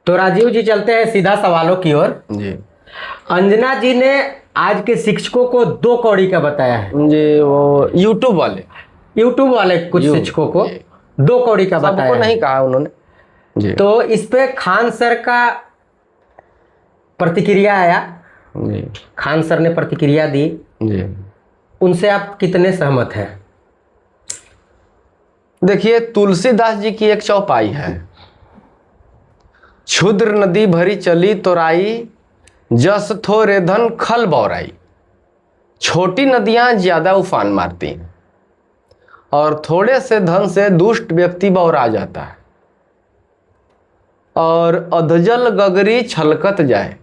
तो राजीव जी चलते हैं सीधा सवालों की ओर। जी अंजना जी ने आज के शिक्षकों को 2 कौड़ी का बताया है। जी, वो यूट्यूब वाले कुछ शिक्षकों को 2 कौड़ी का बताया सबको है। नहीं कहा उन्होंने जी। तो इस पे खान सर का प्रतिक्रिया आया। जी खान सर ने प्रतिक्रिया दी। जी, उनसे आप कितने सहमत हैं? देखिए तुलसीदास जी की एक चौपाई है, क्षुद्र नदी भरी चली तोराई, जस थोरे धन खल बौराई। छोटी नदियां ज्यादा उफान मारती हैं और थोड़े से धन से दुष्ट व्यक्ति बौरा जाता है, और अधजल गगरी छलकत जाए।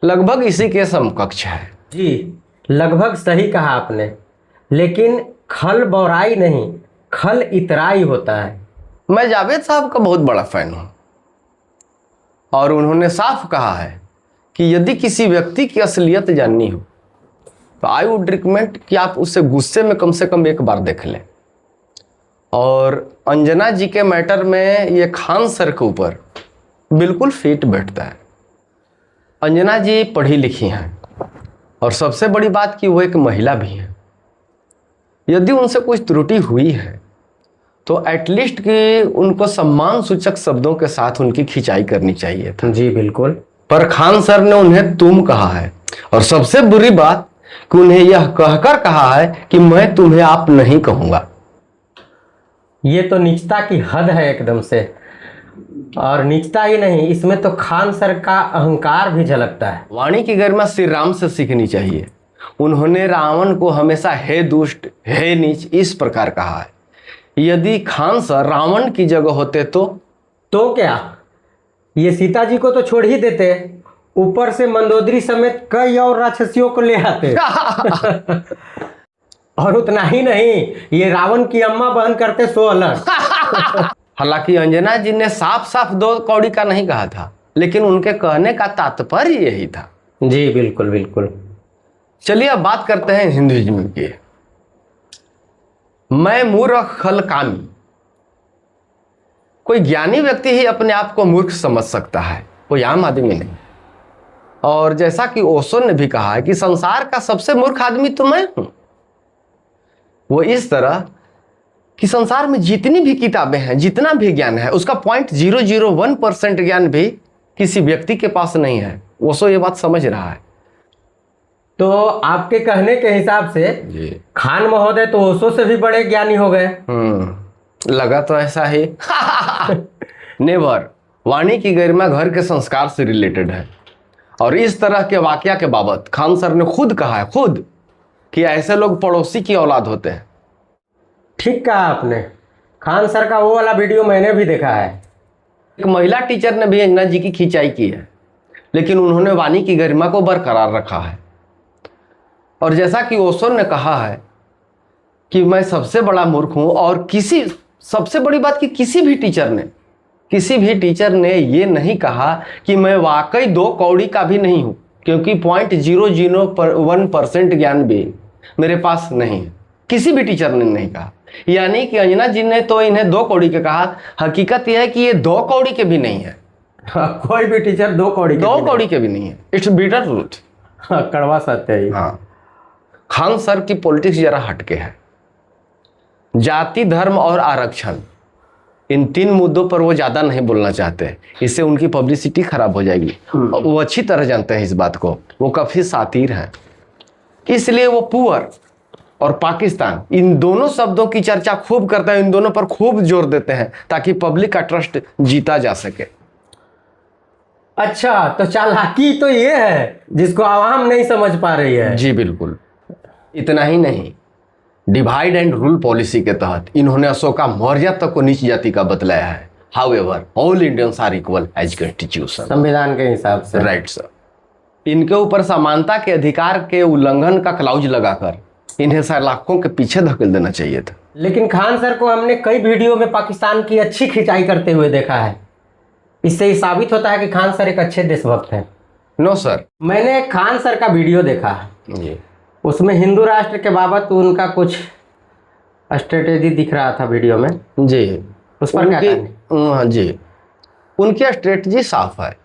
लगभग इसी के समकक्ष है। जी लगभग सही कहा आपने, लेकिन खल बौराई नहीं, खल इतराई होता है। मैं जावेद साहब का बहुत बड़ा फैन हूं और उन्होंने साफ कहा है कि यदि किसी व्यक्ति की असलियत जाननी हो तो आई वुड रिकमेंड कि आप उससे गुस्से में कम से कम एक बार देख लें। और अंजना जी के मैटर में ये खान सर के ऊपर बिल्कुल फिट बैठता है। अंजना जी पढ़ी लिखी हैं और सबसे बड़ी बात कि वो एक महिला भी हैं। यदि उनसे कुछ त्रुटि हुई है तो एटलीस्ट कि उनको सम्मान सूचक शब्दों के साथ उनकी खिंचाई करनी चाहिए था। जी बिल्कुल। पर खान सर ने उन्हें तुम कहा है, और सबसे बुरी बात कि उन्हें यह कहकर कहा है कि मैं तुम्हें आप नहीं कहूंगा। ये तो नीचता की हद है एकदम से। और नीचता ही नहीं, इसमें तो खान सर का अहंकार भी झलकता है। वाणी की गरिमा श्री राम से सीखनी चाहिए। उन्होंने रावण को हमेशा हे दुष्ट, हे नीच इस प्रकार कहा है। यदि खान सर रावण की जगह होते तो क्या ये सीता जी को तो छोड़ ही देते, ऊपर से मंदोदरी समेत कई और राक्षसियों को ले आते। और उतना ही नहीं, ये रावण की अम्मा बहन करते सो अलग। हालांकि अंजना जी ने साफ साफ 2 कौड़ी का नहीं कहा था, लेकिन उनके कहने का तात्पर्य यही था। जी बिल्कुल बिल्कुल। चलिए अब बात करते हैं हिंदुइज्म की। मैं मूर्ख खल कामी। कोई ज्ञानी व्यक्ति ही अपने आप को मूर्ख समझ सकता है, कोई आम आदमी नहीं। और जैसा कि ओशो ने भी कहा है कि संसार का सबसे मूर्ख आदमी तो मैं हूं। वो इस तरह कि संसार में जितनी भी किताबें हैं, जितना भी ज्ञान है, उसका 0.001% ज्ञान भी किसी व्यक्ति के पास नहीं है। ओशो ये बात समझ रहा है। तो आपके कहने के हिसाब से जी खान महोदय तो ओशो से भी बड़े ज्ञानी हो गए। लगा तो ऐसा ही। नेवर। वाणी की गरिमा घर के संस्कार से रिलेटेड है, और इस तरह के वाकया के बाबत खान सर ने खुद कहा है, खुद, कि ऐसे लोग पड़ोसी की औलाद होते हैं। ठीक कहा आपने। खान सर का वो वाला वीडियो मैंने भी देखा है। एक महिला टीचर ने भी अंजना जी की खिंचाई की है, लेकिन उन्होंने वाणी की गरिमा को बरकरार रखा है। और जैसा कि ओशो ने कहा है कि मैं सबसे बड़ा मूर्ख हूं, और सबसे बड़ी बात कि किसी भी टीचर ने ये नहीं कहा कि मैं वाकई 2 कौड़ी का भी नहीं हूं, क्योंकि 0.001% ज्ञान भी मेरे पास नहीं है। किसी भी टीचर ने नहीं कहा। यानी कि अंजना जी ने तो इन्हें 2 कौड़ी के कहा। हकीकत यह है कि ये 2 कौड़ी के भी नहीं है। कोई भी टीचर 2 कौड़ी के भी नहीं है। It's bitter truth. कड़वा सत्य है। हाँ, खान सर की पॉलिटिक्स जरा हटके है। जाति, धर्म और आरक्षण, इन 3 मुद्दों पर वो ज्यादा नहीं बोलना चाहते, इससे उनकी पब्लिसिटी खराब हो जाएगी। वो अच्छी तरह जानते हैं इस बात को। वो काफी सातिर हैं, इसलिए वो पुअर और पाकिस्तान, इन दोनों शब्दों की चर्चा खूब करते हैं, इन दोनों पर खूब जोर देते हैं, ताकि पब्लिक का ट्रस्ट जीता जा सके। अच्छा, तो चालाकी तो ये है जिसको आवाम नहीं समझ पा रही है। जी बिल्कुल। इतना ही नहीं, डिवाइड एंड रूल पॉलिसी के तहत इन्होंने अशोका मौर्य तक को नीच जाति का बतलाया है। However all Indians are equal as constitution, संविधान के हिसाब से। Right sir. इनके ऊपर समानता के अधिकार के उल्लंघन का क्लाउज लगाकर इन्हें सलाखों के पीछे धकेल देना चाहिए था। लेकिन खान सर को हमने कई वीडियो में पाकिस्तान की अच्छी खिंचाई करते हुए देखा है। इससे ये साबित होता है कि खान सर एक अच्छे देशभक्त हैं। नो सर, मैंने खान सर का वीडियो देखा जी। उसमें हिंदू राष्ट्र के बाबत उनका कुछ स्ट्रेटेजी दिख रहा था वीडियो में। जी, उस पर क्या कहना? हाँ जी, उनकी स्ट्रेटजी साफ है,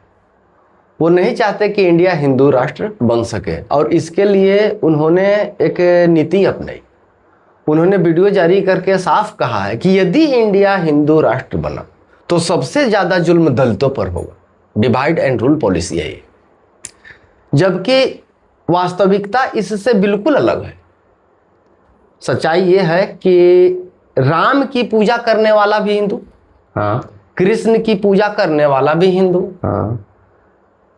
वो नहीं चाहते कि इंडिया हिंदू राष्ट्र बन सके, और इसके लिए उन्होंने एक नीति अपनाई। उन्होंने वीडियो जारी करके साफ कहा है कि यदि इंडिया हिंदू राष्ट्र बना तो सबसे ज्यादा जुल्म दलितों पर होगा, डिवाइड एंड रूल पॉलिसी है ये। जबकि वास्तविकता इससे बिल्कुल अलग है। सच्चाई ये है कि राम की पूजा करने वाला भी हिंदू, हाँ कृष्ण की पूजा करने वाला भी हिंदू, हाँ,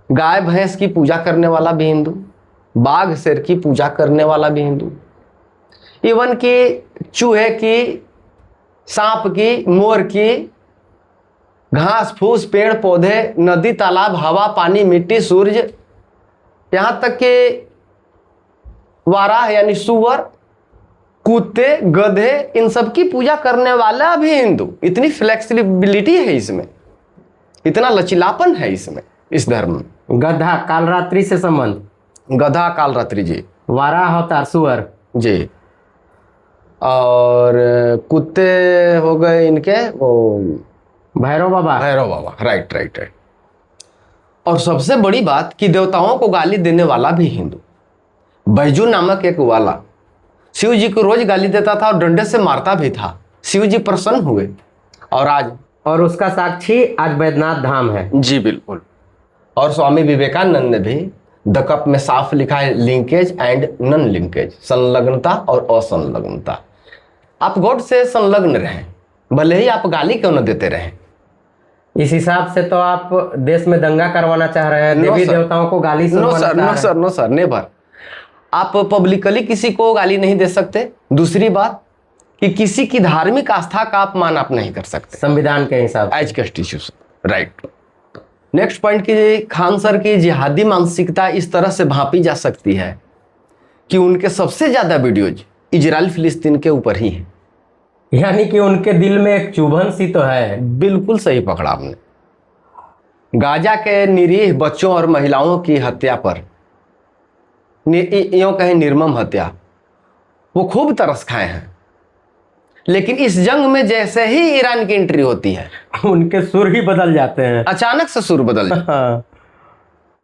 गाय भैंस की पूजा करने वाला भी हिंदू, बाघ शेर की पूजा करने वाला भी हिंदू, इवन कि चूहे की, सांप की, मोर की, घास फूस, पेड़ पौधे, नदी तालाब, हवा पानी, मिट्टी, सूर्य, यहाँ तक कि वाराह यानी सुअर, कुत्ते, गधे, इन सब की पूजा करने वाला भी हिंदू। इतनी फ्लेक्सिबिलिटी है इसमें, इतना लचीलापन है इसमें, इस धर्म में। गधा कालरात्रि से संबंध, गधा कालरात्रि जी, वाराह अवतार सुअर जी, और कुत्ते हो गए इनके वो भैरव बाबा, भैरव बाबा, राइट राइट राइट। और सबसे बड़ी बात कि देवताओं को गाली देने वाला भी हिंदू। बैजू नामक एक वाला शिव जी को रोज गाली देता था और डंडे से मारता भी था। शिव जी प्रसन्न हुए और उसका साक्षी आज बैद्यनाथ धाम है। जी बिल्कुल। और स्वामी विवेकानंद ने भी द कप में साफ लिखा है, लिंकेज एंड नॉन लिंकेज, संलग्नता और असंलग्नता। आप गॉड से संलग्न रहें, भले ही आप गाली क्यों न देते रहें। इस हिसाब से तो आप देश में दंगा करवाना चाह रहे हैं, देवी देवताओं को गाली नो सर नेवर। आप पब्लिकली किसी को गाली नहीं दे सकते। दूसरी बात कि किसी की धार्मिक आस्था का अपमान आप नहीं कर सकते संविधान के हिसाब से, as constitution, right. Next point की खान सर की जिहादी मानसिकता इस तरह से भांपी जा सकती है कि उनके सबसे ज्यादा वीडियोज इजराइल फिलिस्तीन के ऊपर ही है। यानी कि उनके दिल में एक चुभन सी तो है। बिल्कुल सही पकड़ा आपने। गाजा के निरीह बच्चों और महिलाओं की हत्या पर, यूं कहें निर्मम हत्या, वो खूब तरस खाए हैं। लेकिन इस जंग में जैसे ही ईरान की एंट्री होती है, उनके सुर ही बदल जाते हैं, अचानक से सुर बदल जाते हैं। हाँ।